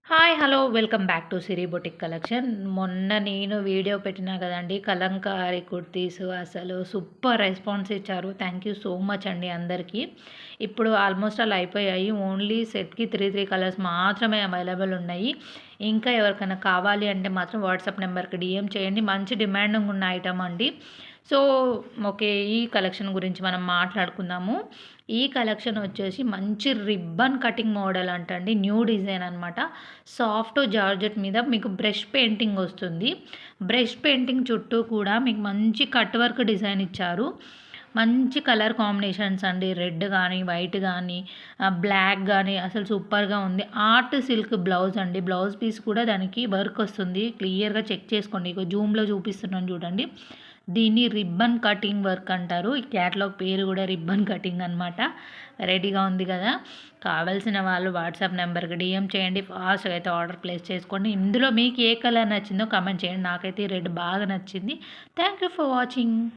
Hi! Hello! Welcome back to Siri boutique collection. మొన్న నేను video పెట్టినా కదండీ! కలంకారీ కుర్తీస్ అసలు సూపర్ రెస్పాన్స్ ఇచ్చారు. థ్యాంక్ యూ సో మచ్ అండి అందరికీ. ఇప్పుడు ఆల్మోస్ట్ అలా అయిపోయాయి. ఓన్లీ సెట్‌కి 3 కలర్స్ మాత్రమే అవైలబుల్ ఉన్నాయి. ఇంకా ఎవరికైనా కావాలి అంటే మాత్రం వాట్సాప్ నెంబర్‌కి డీఎం చేయండి. మంచి డిమాండింగ్ ఉన్న ఐటమ్ అండి. So, okay. ఈ కలెక్షన్ గురించి మనం మాట్లాడుకుందాము. ఈ కలెక్షన్ వచ్చేసి మంచి రిబ్బన్ కటింగ్ మోడల్ అంటండి. న్యూ డిజైన్ అనమాట. సాఫ్ట్ జార్జెట్ మీద మీకు బ్రష్ పెయింటింగ్ వస్తుంది. బ్రష్ పెయింటింగ్ చుట్టూ కూడా మీకు మంచి కట్ వర్క్ డిజైన్ ఇచ్చారు. మంచి కలర్ కాంబినేషన్స్ అండి. రెడ్ గానీ, వైట్ గానీ, బ్లాక్ గానీ అసలు సూపర్‌గా ఉంది. ఆర్ట్ సిల్క్ బ్లౌజ్ అండి. బ్లౌజ్ పీస్ కూడా దానికి వర్క్ వస్తుంది. క్లియర్‌గా చెక్ చేసుకోండి. ఇగో జూమ్‌లో చూపిస్తున్నాను చూడండి. దీన్ని రిబ్బన్ కటింగ్ వర్క్ అంటారు. ఈ క్యాటలాగ్ పేరు కూడా రిబ్బన్ కటింగ్ అనమాట. రెడీగా ఉంది కదా! కావాల్సిన వాళ్ళు వాట్సాప్ నెంబర్‌కి డీఎం చేయండి. ఫాస్ట్‌గా అయితే ఆర్డర్ ప్లేస్ చేసుకోండి. ఇందులో మీకు ఏ కలర్ నచ్చిందో కామెంట్ చేయండి. నాకైతే ఈ రెడ్ బాగా నచ్చింది. Thank you for watching.